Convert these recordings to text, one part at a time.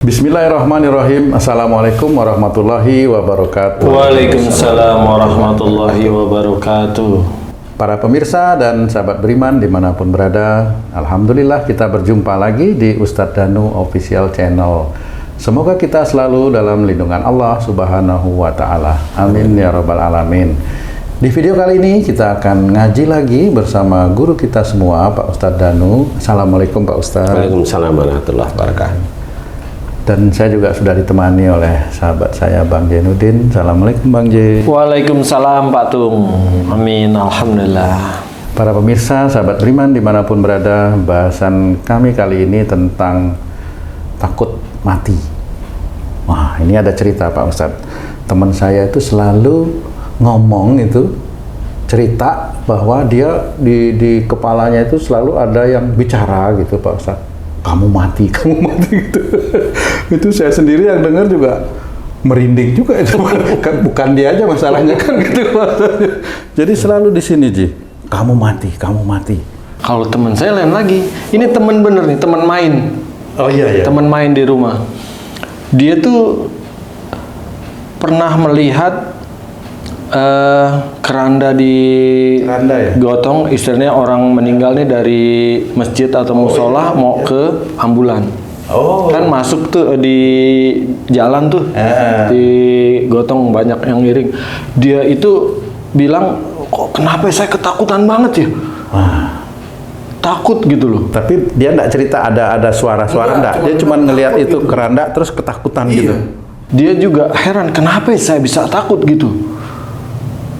Bismillahirrahmanirrahim. Assalamualaikum warahmatullahi wabarakatuh. Waalaikumsalam warahmatullahi wabarakatuh. Para pemirsa dan sahabat beriman dimanapun berada, Alhamdulillah kita berjumpa lagi di Ustadz Danu Official Channel. Semoga kita selalu dalam lindungan Allah Subhanahu wa Ta'ala. Amin ya Rabbal Alamin. Di video kali ini kita akan ngaji lagi bersama guru kita semua, Pak Ustadz Danu. Assalamualaikum Pak Ustadz. Waalaikumsalam warahmatullahi wabarakatuh. Dan saya juga sudah ditemani oleh sahabat saya Bang Jainuddin. Assalamualaikum Bang J. Waalaikumsalam Pak Tung. Amin. Alhamdulillah. Para pemirsa, sahabat beriman dimanapun berada, bahasan kami kali ini tentang takut mati. Wah, ini ada cerita Pak Ustadz. Teman saya itu selalu ngomong itu, cerita bahwa dia di kepalanya itu selalu ada yang bicara gitu Pak Ustadz. Kamu mati gitu. Itu saya sendiri yang dengar juga merinding juga itu. Bukan dia aja masalahnya kan gitu. Jadi selalu di sini Ji, kamu mati. Kalau teman saya lain lagi. Ini teman bener nih, teman main. Oh iya. Teman main di rumah. Dia tuh pernah melihat keranda ya? gotong, istilahnya orang meninggal nih dari masjid atau musola mau ke ambulan. Kan masuk tuh di jalan tuh, di gotong banyak yang ngiring. Dia itu bilang, kok kenapa saya ketakutan banget ya? Takut gitu loh. Tapi dia enggak cerita ada suara-suara enggak. Dia cuma ngelihat itu keranda terus ketakutan gitu. Dia juga heran kenapa saya bisa takut gitu.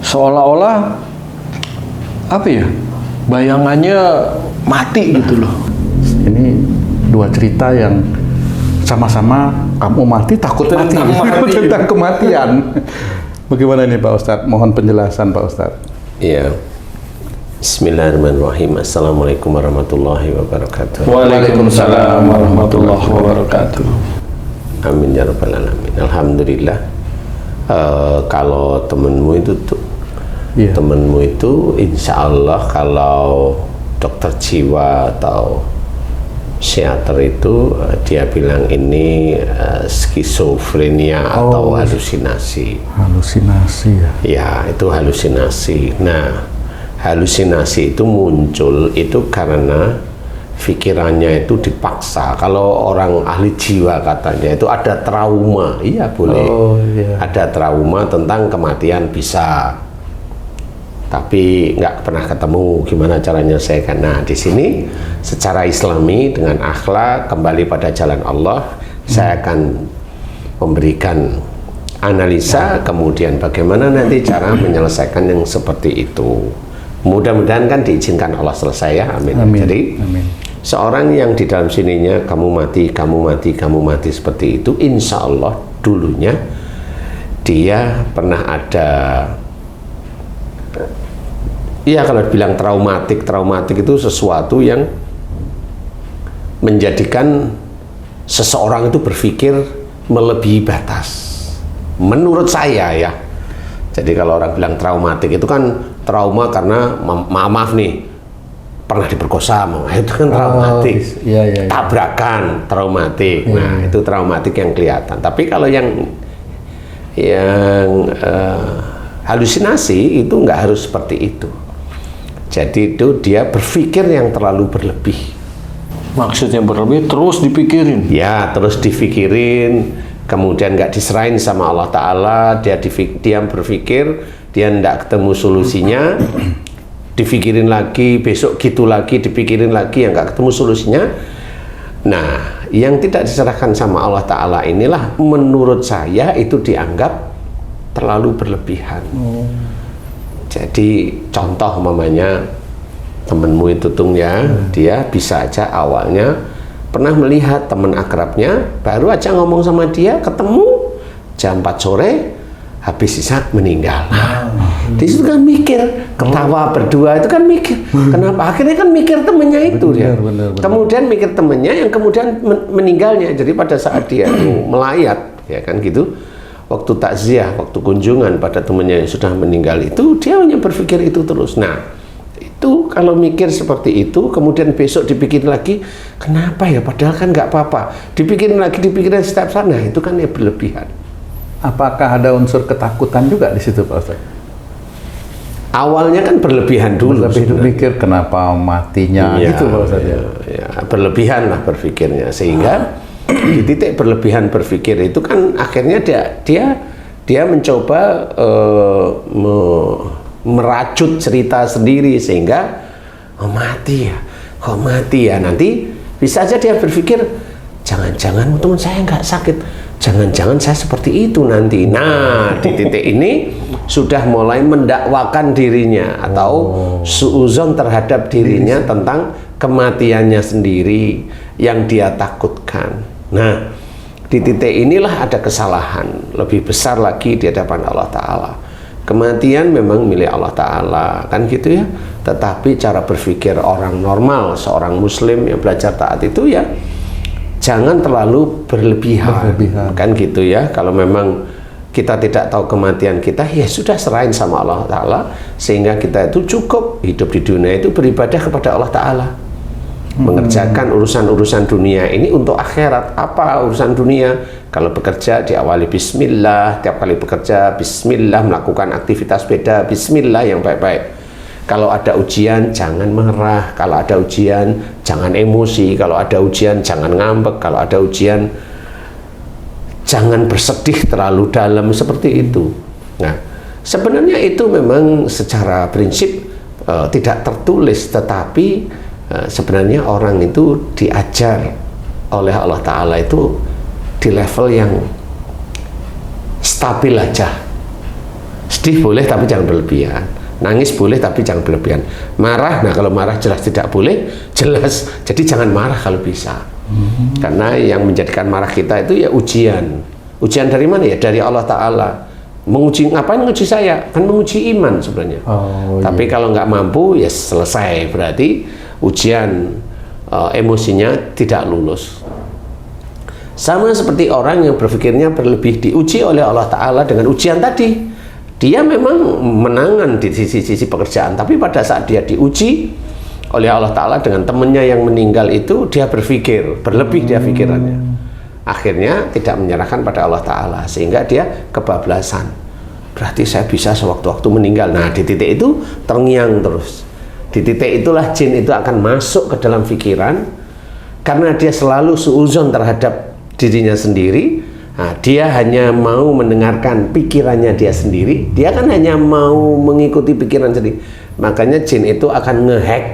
Seolah-olah apa ya, bayangannya mati gitu loh. Ini dua cerita yang sama-sama kamu mati, takut mati. Tentang kematian. Bagaimana ini Pak Ustadz? Mohon penjelasan Pak Ustadz. Iya. Bismillahirrahmanirrahim. Assalamualaikum warahmatullahi wabarakatuh. Waalaikumsalam warahmatullahi wabarakatuh. Amin ya rabbal alamin. Alhamdulillah. Kalau temenmu itu tuh, temenmu itu insya Allah kalau dokter jiwa atau psikiater itu dia bilang ini skizofrenia atau halusinasi. Halusinasi ya? Ya, itu halusinasi. Nah, halusinasi itu muncul itu karena pikirannya itu dipaksa. Kalau orang ahli jiwa katanya itu ada trauma. Iya boleh. Ada trauma tentang kematian bisa. Tapi nggak pernah ketemu gimana cara menyelesaikan. Nah di sini secara Islami dengan akhlak kembali pada jalan Allah, saya akan memberikan analisa kemudian bagaimana nanti cara menyelesaikan yang seperti itu. Mudah-mudahan kan diizinkan Allah selesai ya. Amin. Jadi seorang yang di dalam sininya kamu mati seperti itu, insya Allah dulunya dia pernah ada, ya kalau bilang traumatik itu sesuatu yang menjadikan seseorang itu berpikir melebihi batas. Menurut saya ya. Jadi kalau orang bilang traumatik itu kan trauma karena maaf nih, pernah diperkosa, itu kan traumatik. Tabrakan, traumatik. Nah, itu traumatik yang kelihatan. Tapi kalau yang halusinasi itu nggak harus seperti itu. Jadi itu dia berpikir yang terlalu berlebih. Maksudnya berlebih terus dipikirin? Ya, terus dipikirin, kemudian nggak diserahin sama Allah Ta'ala, dia berpikir, dia nggak ketemu solusinya, dipikirin lagi, besok gitu lagi, dipikirin lagi, yang nggak ketemu solusinya. Nah, yang tidak diserahkan sama Allah Ta'ala inilah menurut saya itu dianggap terlalu berlebihan. Jadi contoh mamanya temenmu itu Tung ya, dia bisa aja awalnya pernah melihat teman akrabnya, baru aja ngomong sama dia, ketemu jam 4 sore, habis sisa meninggal. Di situ kan mikir, ketawa berdua itu kan mikir, kenapa? Akhirnya kan mikir temennya itu dia. Kemudian mikir temennya yang kemudian meninggalnya. Jadi pada saat dia melayat, ya kan gitu, waktu takziah, waktu kunjungan pada temennya yang sudah meninggal itu, dia hanya berpikir itu terus. Nah, Itu kalau mikir seperti itu, kemudian besok dipikirin lagi, kenapa ya? Padahal kan nggak apa-apa. Dipikirin lagi, dipikirin setiap sana, itu kan ya berlebihan. Apakah ada unsur ketakutan juga di situ, Pak Ustaz? Awalnya kan berlebihan dulu. Berlebih mikir kenapa matinya, gitu Pak Ustaz ya. Ya, berlebihan lah berpikirnya, sehingga di titik berlebihan berpikir itu kan akhirnya dia mencoba merajut cerita sendiri, sehingga mati ya, kok mati ya, nanti bisa aja dia berpikir jangan-jangan teman saya nggak sakit, jangan-jangan saya seperti itu nanti. Nah, di titik ini sudah mulai mendakwakan dirinya atau suuzon terhadap dirinya tentang kematiannya sendiri yang dia takutkan. Nah, di titik inilah ada kesalahan lebih besar lagi di hadapan Allah Ta'ala. Kematian memang milik Allah Ta'ala, kan gitu ya. Tetapi cara berpikir orang normal, seorang muslim yang belajar taat itu ya jangan terlalu berlebihan. Kan gitu ya. Kalau memang kita tidak tahu kematian kita, ya sudah serahin sama Allah Ta'ala, sehingga kita itu cukup hidup di dunia itu beribadah kepada Allah Ta'ala, mengerjakan urusan-urusan dunia ini untuk akhirat. Apa urusan dunia? Kalau bekerja diawali bismillah, tiap kali bekerja bismillah, melakukan aktivitas beda bismillah yang baik-baik. Kalau ada ujian jangan mengerah, kalau ada ujian jangan emosi, kalau ada ujian jangan ngambek, kalau ada ujian jangan bersedih terlalu dalam, seperti itu. Nah, sebenarnya itu memang secara prinsip tidak tertulis, tetapi sebenarnya orang itu diajar oleh Allah Ta'ala itu di level yang stabil aja. Sedih boleh tapi jangan berlebihan, nangis boleh tapi jangan berlebihan, marah, nah kalau marah jelas tidak boleh, jelas, jadi jangan marah kalau bisa. Karena yang menjadikan marah kita itu ya ujian. Ujian dari mana ya? Dari Allah Ta'ala. Menguji, ngapain menguji saya? Kan menguji iman sebenarnya. Tapi kalau nggak mampu ya selesai, berarti ujian emosinya tidak lulus. Sama seperti orang yang berpikirnya berlebih, diuji oleh Allah Ta'ala dengan ujian tadi. Dia memang menangan di sisi pekerjaan, tapi pada saat dia diuji oleh Allah Ta'ala dengan temannya yang meninggal itu, dia berpikir, berlebih dia pikirannya. Akhirnya tidak menyerahkan pada Allah Ta'ala, sehingga dia kebablasan. Berarti saya bisa sewaktu-waktu meninggal. Nah, di titik itu terngiang terus. Di titik itulah jin itu akan masuk ke dalam pikiran, karena dia selalu suuzon terhadap dirinya sendiri. Nah, dia hanya mau mendengarkan pikirannya dia sendiri, dia kan hanya mau mengikuti pikiran sendiri. Makanya jin itu akan ngehack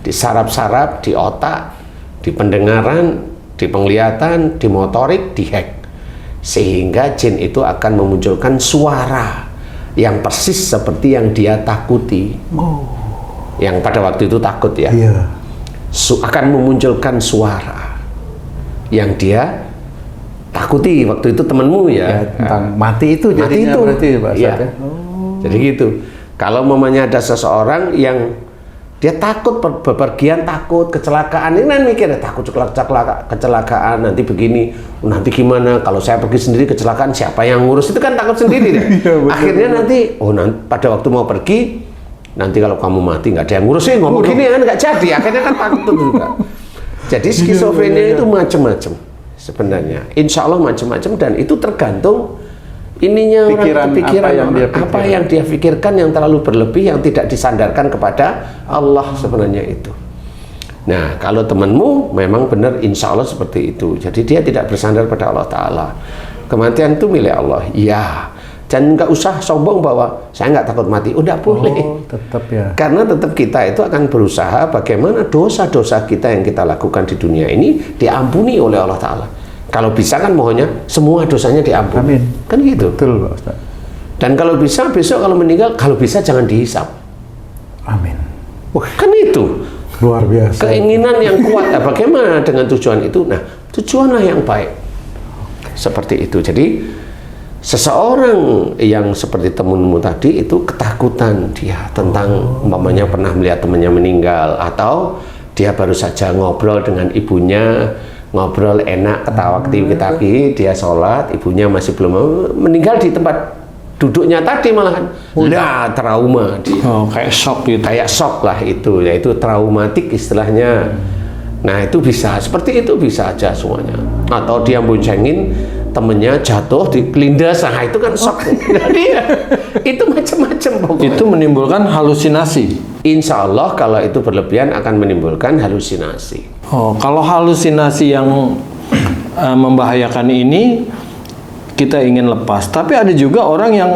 di saraf-saraf, di otak, di pendengaran, di penglihatan, di motorik, dihack, sehingga jin itu akan memunculkan suara yang persis seperti yang dia takuti. Yang pada waktu itu takut ya, akan memunculkan suara yang dia takuti waktu itu temanmu ya, tentang mati itu jadinya, berarti Pak Ustaz ya. Jadi gitu. Kalau mamanya ada seseorang yang dia takut bepergian, takut kecelakaan, ini kan mikir takut kecelakaan, nanti begini, nanti gimana kalau saya pergi sendiri kecelakaan, siapa yang ngurus, itu kan takut sendiri deh. Akhirnya nanti pada waktu mau pergi, nanti kalau kamu mati nggak ada yang ngurusin, ngomong gini kan nggak jadi, akhirnya kan takut juga. Jadi skizofrenia itu macam-macam sebenarnya, insya Allah macam-macam, dan itu tergantung ininya pikiran apa yang dia pikirkan yang terlalu berlebih, yang tidak disandarkan kepada Allah sebenarnya itu. Nah, kalau temanmu memang benar insya Allah seperti itu, jadi dia tidak bersandar pada Allah Ta'ala. Kematian itu milik Allah, ya. Dan nggak usah sombong bahwa saya nggak takut mati, udah boleh. Tetap ya. Karena tetap kita itu akan berusaha bagaimana dosa-dosa kita yang kita lakukan di dunia ini diampuni oleh Allah Ta'ala. Kalau bisa kan mohonnya semua dosanya diampuni. Amin. Kan gitu. Betul Pak Ustaz. Dan kalau bisa besok kalau meninggal, kalau bisa jangan dihisap. Amin. Kan itu. Luar biasa. Keinginan yang kuat. Nah, bagaimana dengan tujuan itu? Nah, tujuanlah yang baik. Seperti itu. Jadi seseorang yang seperti temanmu tadi itu ketakutan dia tentang umpamanya pernah melihat temannya meninggal, atau dia baru saja ngobrol dengan ibunya, ngobrol enak, ketawa kita dia sholat, ibunya masih belum meninggal di tempat duduknya tadi malahan trauma dia. Oh, kayak shock gitu. Kayak shock lah itu, yaitu traumatik istilahnya. Nah itu bisa, seperti itu bisa aja semuanya. Atau dia boncengin temennya jatuh di kelindas, nah itu kan shock. Jadi ya, itu macam-macam pokoknya. Itu menimbulkan halusinasi. Insya Allah kalau itu berlebihan akan menimbulkan halusinasi. Oh, kalau halusinasi yang membahayakan ini kita ingin lepas. Tapi ada juga orang yang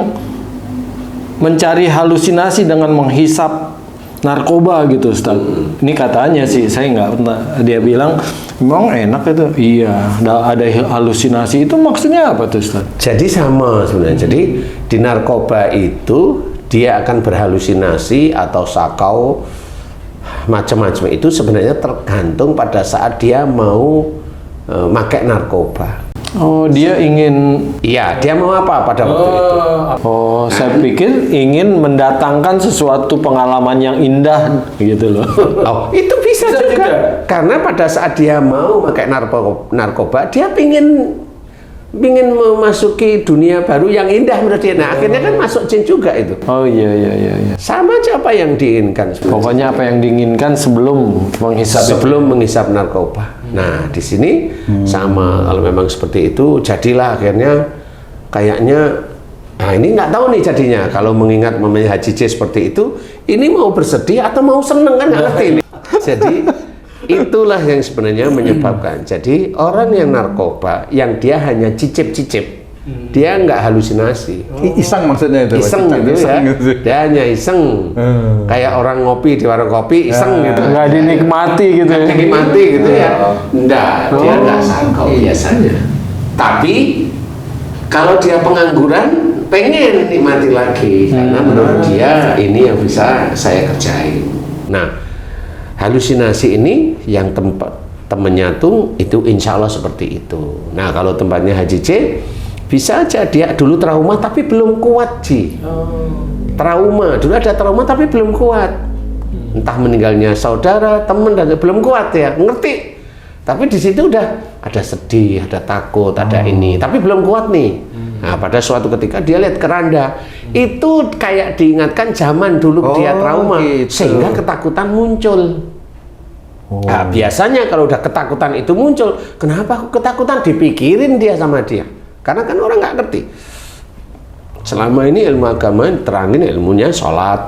mencari halusinasi dengan menghisap narkoba gitu, Ustaz. Ini katanya sih, saya nggak pernah. Dia bilang memang enak itu. Iya, ada halusinasi. Itu maksudnya apa tuh, Ustaz? Jadi sama sebenarnya. Jadi di narkoba itu dia akan berhalusinasi atau sakau macam-macam. Itu sebenarnya tergantung pada saat dia mau pakai narkoba. Oh, dia ingin. Iya, dia mau apa pada waktu itu? Oh, saya pikir ingin mendatangkan sesuatu pengalaman yang indah gitu loh. Oh, itu bisa juga. Karena pada saat dia mau pakai narkoba, dia pingin memasuki dunia baru yang indah menurut dia. Nah, akhirnya kan masuk jin juga itu. Oh iya. Sama aja apa yang diinginkan sebenarnya. Pokoknya apa yang diinginkan sebelum menghisap narkoba. Nah, di sini sama, kalau memang seperti itu, jadilah akhirnya kayaknya, nah ini nggak tahu nih jadinya. Kalau mengingat mamanya Haji J seperti itu, ini mau bersedih atau mau seneng kan nggak ngerti ini. Jadi itulah yang sebenarnya menyebabkan. Jadi orang yang narkoba, yang dia hanya cicip-cicip, dia nggak halusinasi. Iseng maksudnya itu. Iseng gitu ya. Dia hanya iseng. Kayak orang ngopi di warung kopi, iseng gitu. Nggak dinikmati gitu ya. Dinikmati gitu ya. Nggak, dia nggak sakau biasanya. Tapi kalau dia pengangguran, pengen nikmati lagi. Karena menurut dia ini yang bisa saya kerjain. Nah, halusinasi ini yang temennya tuh itu insya Allah seperti itu. Nah, kalau tempatnya Haji C, bisa aja dia dulu trauma tapi belum kuat, Ji. Trauma, dulu ada trauma tapi belum kuat. Entah meninggalnya saudara, teman, dan belum kuat ya, ngerti. Tapi di situ udah ada sedih, ada takut, ada ini, tapi belum kuat nih. Nah, pada suatu ketika dia lihat keranda, itu kayak diingatkan zaman dulu dia trauma, gitu. sehingga ketakutan muncul. Nah, biasanya kalau udah ketakutan itu muncul, kenapa aku ketakutan? Dipikirin dia sama dia, karena kan orang nggak ngerti. Selama ini ilmu agama terangin ilmunya sholat,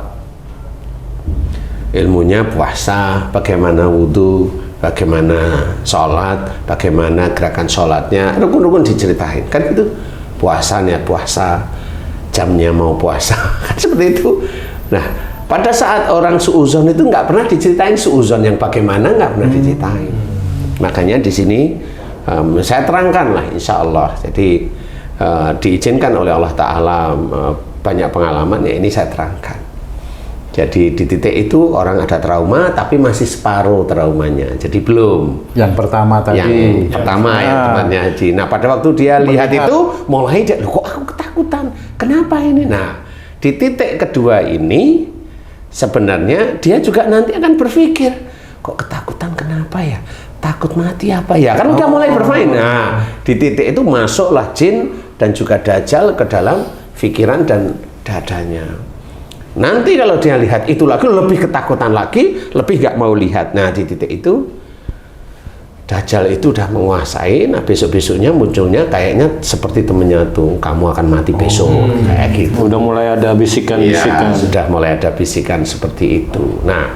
ilmunya puasa, bagaimana wudhu, bagaimana sholat, bagaimana gerakan sholatnya, rukun-rukun diceritain, kan itu. Puasanya puasa, jamnya mau puasa, kan seperti itu. Nah, pada saat orang suuzon itu nggak pernah diceritain suuzon yang bagaimana, nggak pernah diceritain. Makanya di sini saya terangkan lah, insya Allah. Jadi diizinkan oleh Allah Ta'ala banyak pengalaman, ya ini saya terangkan. Jadi di titik itu orang ada trauma tapi masih separuh traumanya, jadi belum. Yang pertama tadi. Yang pertama yang temannya Haji. Nah pada waktu dia lihat itu mulai dia, kok aku ketakutan, kenapa ini? Nah di titik kedua ini sebenarnya dia juga nanti akan berpikir, kok ketakutan kenapa ya? Takut mati apa ya? Kan udah mulai bermain. Nah di titik itu masuklah jin dan juga dajjal ke dalam pikiran dan dadanya. Nanti kalau dia lihat itu lagi, lebih ketakutan lagi, lebih gak mau lihat. Nah di titik itu Dajjal itu udah menguasai. Nah besok-besoknya munculnya kayaknya seperti temennya tuh, kamu akan mati besok, kayak gitu. Udah mulai ada bisikan-bisikan. Ya, sudah mulai ada bisikan seperti itu. Nah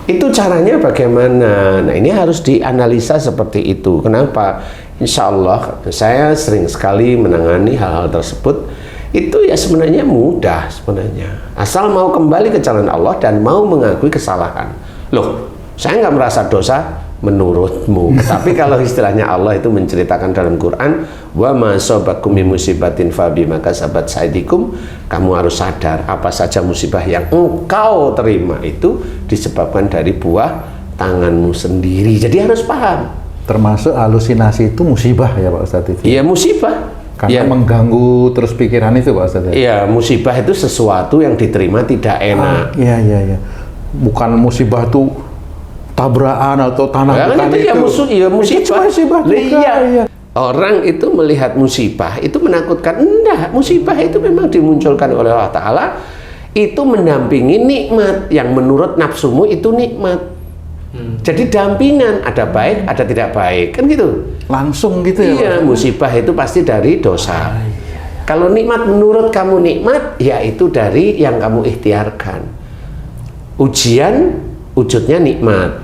itu caranya bagaimana? Nah ini harus dianalisa seperti itu. Kenapa? Insya Allah saya sering sekali menangani hal-hal tersebut. Itu ya sebenarnya mudah sebenarnya, asal mau kembali ke jalan Allah dan mau mengakui kesalahan. Loh, saya nggak merasa dosa menurutmu, tapi kalau istilahnya Allah itu menceritakan dalam Quran, wa ma asabakum min musibatin fa bima kasabat aydikum, kamu harus sadar apa saja musibah yang engkau terima itu disebabkan dari buah tanganmu sendiri. Jadi harus paham. Termasuk halusinasi itu musibah ya Pak Ustadz itu? Iya musibah. Karena mengganggu terus pikiran itu Pak Ustadz. Iya, musibah itu sesuatu yang diterima tidak enak. Iya. Bukan musibah tuh tabrakan atau tanah bukan itu. Ya musibah. Musibah juga, iya. Orang itu melihat musibah itu menakutkan. Enggak, musibah itu memang dimunculkan oleh Allah Ta'ala, itu mendampingi nikmat yang menurut nafsumu itu nikmat. Jadi dampingan, ada baik, ada tidak baik, kan gitu. Langsung gitu ya? Iya, musibah itu pasti dari dosa. Kalau nikmat menurut kamu nikmat, ya itu dari yang kamu ikhtiarkan. Ujian, wujudnya nikmat.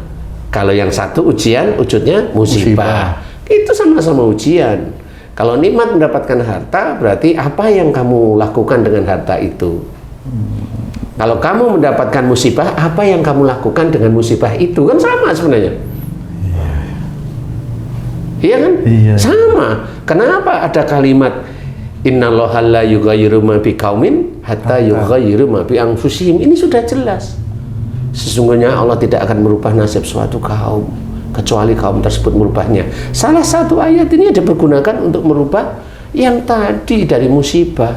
Kalau yang satu ujian, wujudnya musibah. Itu sama-sama ujian. Kalau nikmat mendapatkan harta, berarti apa yang kamu lakukan dengan harta itu. Kalau kamu mendapatkan musibah, apa yang kamu lakukan dengan musibah itu, kan sama sebenarnya. Iya kan? Iya. Sama. Kenapa ada kalimat innallaha la yughayyiru ma biqaumin hatta yughayyiru ma bi anfusihim? Ini sudah jelas. Sesungguhnya Allah tidak akan merubah nasib suatu kaum kecuali kaum tersebut merubahnya. Salah satu ayat ini dipergunakan untuk merubah yang tadi dari musibah.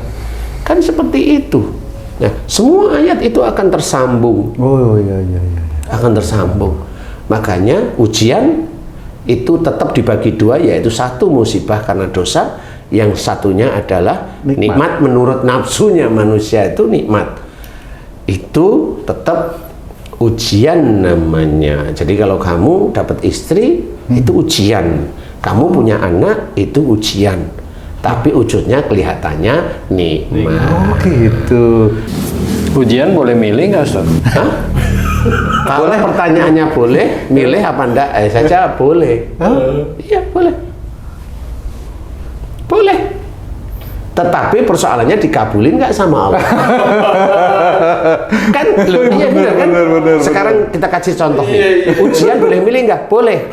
Kan seperti itu. Nah, semua ayat itu akan tersambung. Oh iya. Akan tersambung. Makanya ujian itu tetap dibagi dua, yaitu satu musibah karena dosa, yang satunya adalah nikmat menurut nafsunya manusia itu nikmat. Itu tetap ujian namanya. Jadi kalau kamu dapat istri itu ujian, kamu punya anak itu ujian, tapi wujudnya kelihatannya nikmat. Oh gitu. Ujian boleh milih nggak, Ustaz? Hah? Kalau pertanyaannya boleh milih apa enggak, saja boleh. Iya boleh, boleh. Tetapi persoalannya dikabulin nggak sama Allah? Kan, iya benar kan? Sekarang kita kasih contoh nih. Ujian boleh milih nggak? Boleh.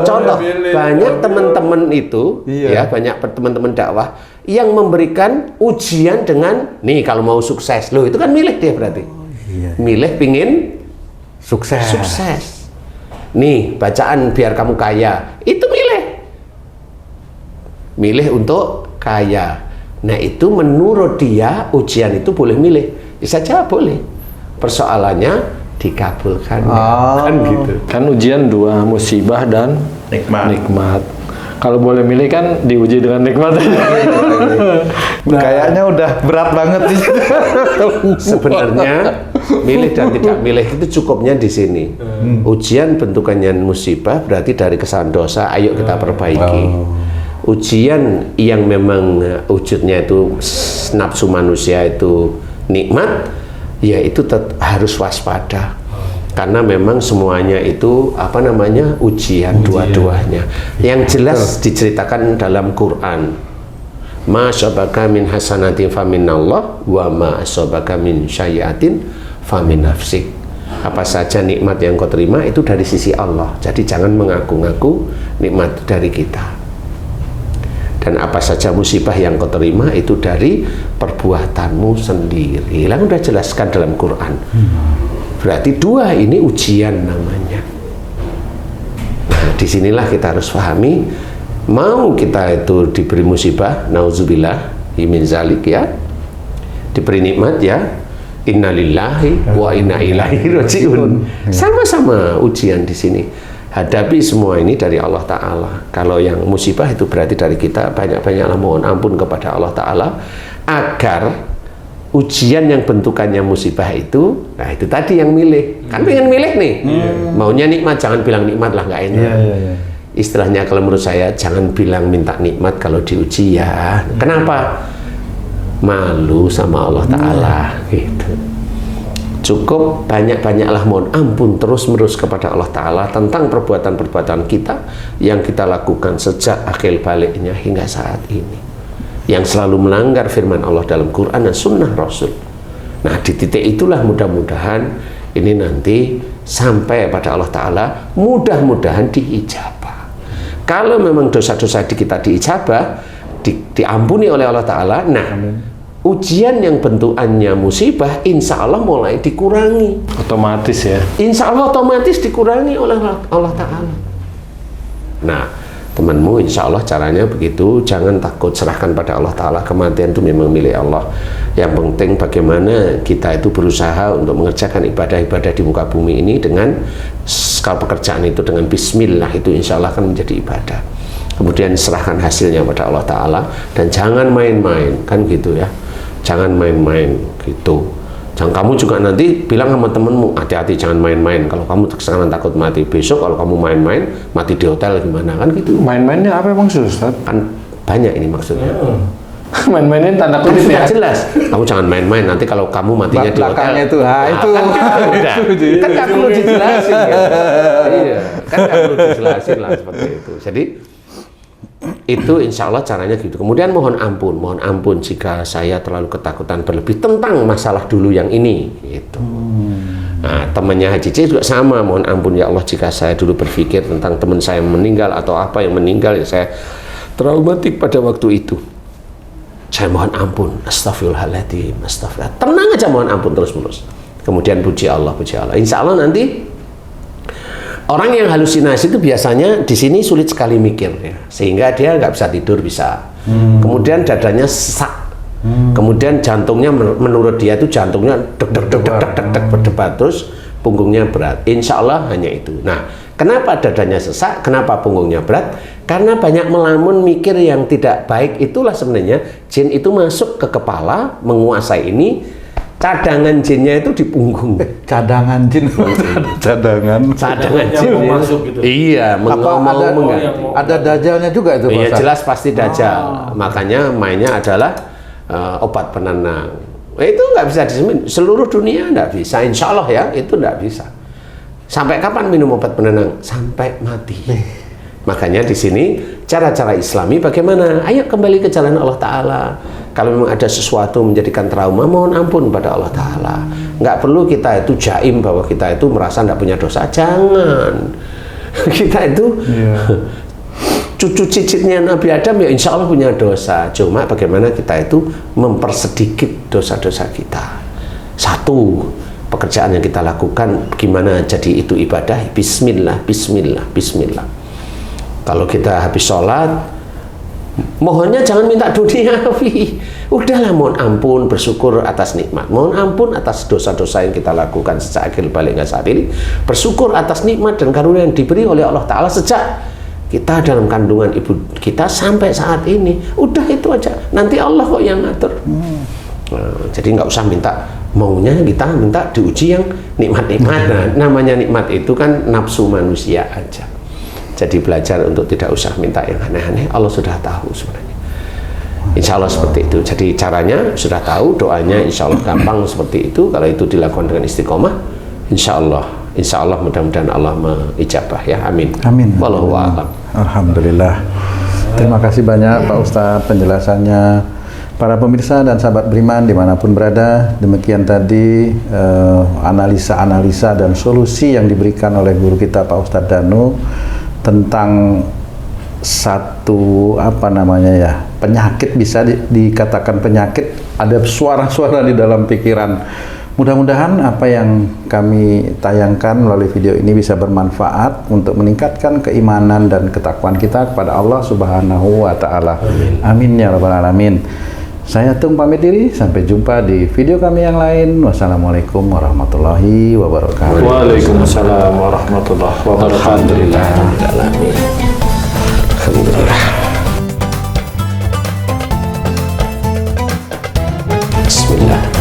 Contoh, banyak teman-teman itu, ya banyak teman-teman dakwah yang memberikan ujian dengan, nih kalau mau sukses, loh itu kan milih dia berarti. Milih pingin sukses. Nih bacaan biar kamu kaya, itu milih untuk kaya. Nah itu menurut dia ujian itu boleh milih, bisa saja boleh. Persoalannya dikabulkan, kan gitu. Kan ujian dua, musibah dan nikmat. Kalau boleh milih kan diuji dengan nikmat. Kayaknya udah berat banget sih. Sebenarnya milih dan tidak milih itu cukupnya di sini. Ujian bentukannya musibah berarti dari kesalahan dosa, ayo kita perbaiki. Ujian yang memang wujudnya itu nafsu manusia itu nikmat, ya itu harus waspada. Karena memang semuanya itu ujian dua-duanya. Yang jelas diceritakan dalam Quran. Ma asabaka min hasanatin faminallah wa ma asabaka min sayyi'atin famin nafsik. Apa saja nikmat yang kau terima itu dari sisi Allah. Jadi jangan mengaku-ngaku nikmat dari kita. Dan apa saja musibah yang kau terima itu dari perbuatanmu sendiri. Lalu udah jelaskan dalam Quran. Berarti dua ini ujian namanya. Nah, disinilah kita harus pahami, mau kita itu diberi musibah, nauzubillah min zalik ya, diberi nikmat ya, innalillahi wa inna ilaihi rajiun. Sama-sama ujian di sini. Hadapi semua ini dari Allah Ta'ala. Kalau yang musibah itu berarti dari kita, banyak-banyaklah mohon ampun kepada Allah Ta'ala agar ujian yang bentukannya musibah itu, nah itu tadi yang milih. Kan pengen milih nih, maunya nikmat, jangan bilang nikmat lah, nggak enak. Istilahnya kalau menurut saya, jangan bilang minta nikmat kalau diuji ya. Kenapa? Malu sama Allah Ta'ala gitu. Cukup banyak-banyaklah mohon ampun terus-menerus kepada Allah Ta'ala tentang perbuatan-perbuatan kita yang kita lakukan sejak akhir baliknya hingga saat ini, yang selalu melanggar firman Allah dalam Quran dan sunnah Rasul. Nah di titik itulah mudah-mudahan ini nanti sampai pada Allah Ta'ala, mudah-mudahan diijabah. Kalau memang dosa-dosa kita diijabah, diampuni oleh Allah Ta'ala, nah ujian yang bentukannya musibah insya Allah mulai dikurangi, otomatis ya, insya Allah otomatis dikurangi oleh Allah Ta'ala. Nah temanmu insya Allah caranya begitu, jangan takut, serahkan pada Allah Ta'ala. Kematian itu memang milik Allah. Yang penting bagaimana kita itu berusaha untuk mengerjakan ibadah-ibadah di muka bumi ini dengan, kalau pekerjaan itu dengan bismillah, itu insya Allah akan menjadi ibadah. kemudian serahkan hasilnya pada Allah Ta'ala, dan jangan main-main, kan gitu ya, jangan main-main gitu. Jangan kamu juga nanti bilang sama temenmu, hati-hati jangan main-main, kalau kamu sekarang takut mati, besok kalau kamu main-main mati di hotel gimana, kan gitu. Main-mainnya apa emang Ustaz? Kan banyak ini maksudnya. Main-mainin tanda Kan kutip sudah ya. jelas, kamu jangan main-main, nanti kalau kamu matinya di hotel Belakangnya itu, itu. kan udah, kan nggak perlu dijelasin gitu. Iya, kan nggak perlu dijelasin lah seperti itu. Jadi itu insya Allah caranya gitu. Kemudian mohon ampun jika saya terlalu ketakutan berlebih tentang masalah dulu yang ini gitu. Nah, temannya Haji C juga sama, mohon ampun ya Allah jika saya dulu berpikir tentang teman saya yang meninggal atau apa yang meninggal, ya saya traumatik pada waktu itu. Saya mohon ampun, astagfirullahaladzim, astagfirullah. Tenang aja, mohon ampun terus-menerus. Kemudian puji Allah. Insya Allah nanti orang yang halusinasi itu biasanya di sini sulit sekali mikir, ya. Sehingga dia nggak bisa tidur bisa. Kemudian dadanya sesak. Kemudian jantungnya menurut dia itu jantungnya deg berdebat, terus punggungnya berat. Insya Allah hanya itu. Nah, kenapa dadanya sesak? Kenapa punggungnya berat? Karena banyak melamun mikir yang tidak baik. Itulah sebenarnya jin itu masuk ke kepala, menguasai ini. Cadangan jinnya itu di punggung. Cadangan jin. Cadangan Jin masuk gitu. Iya, ada dajalnya juga itu, iya, Pak. jelas pasti dajjal. Makanya mainnya adalah obat penenang. Itu nggak bisa disemin. Seluruh dunia nggak bisa. Insya Allah ya, itu nggak bisa. Sampai kapan minum obat penenang? Sampai mati. Makanya di sini cara-cara Islami bagaimana? Ayo kembali ke jalan Allah Ta'ala. Kalau memang ada sesuatu menjadikan trauma, mohon ampun pada Allah Ta'ala. Nggak perlu kita itu jaim bahwa kita itu merasa nggak punya dosa. Jangan. Kita itu cucu cicitnya Nabi Adam ya insya Allah punya dosa. Cuma bagaimana kita itu mempersedikit dosa-dosa kita. Satu, pekerjaan yang kita lakukan gimana jadi itu ibadah. Bismillah. Kalau kita habis sholat, mohonnya jangan minta duniawi. Udahlah, mohon ampun, bersyukur atas nikmat. Mohon ampun atas dosa-dosa yang kita lakukan sejak akhir balik nggak saat ini. Bersyukur atas nikmat dan karunia yang diberi oleh Allah Ta'ala sejak kita dalam kandungan ibu kita sampai saat ini. Udah itu aja. Nanti Allah kok yang ngatur. Nah, jadi nggak usah minta, maunya kita minta diuji yang nikmat-nikmat. Nah, namanya nikmat itu kan nafsu manusia aja. Jadi belajar untuk tidak usah minta yang aneh-aneh. Allah sudah tahu sebenarnya. Insya Allah seperti itu. Jadi caranya sudah tahu, doanya insya Allah gampang seperti itu. Kalau itu dilakukan dengan istiqomah, insya Allah mudah-mudahan Allah mengijabah ya. Amin. Wallahu a'lam. Alhamdulillah. Terima kasih banyak Pak Ustadz penjelasannya. Para pemirsa dan sahabat beriman dimanapun berada, demikian tadi analisa-analisa dan solusi yang diberikan oleh guru kita Pak Ustadz Danu tentang satu penyakit, bisa dikatakan penyakit, ada suara-suara di dalam pikiran. Mudah-mudahan apa yang kami tayangkan melalui video ini bisa bermanfaat untuk meningkatkan keimanan dan ketakwaan kita kepada Allah Subhanahu wa Ta'ala. Amin ya rabbal alamin. Saya Tung pamit diri, sampai jumpa di video kami yang lain. Wassalamualaikum warahmatullahi wabarakatuh. Waalaikumsalam warahmatullahi wabarakatuh. Alhamdulillah. Bismillah.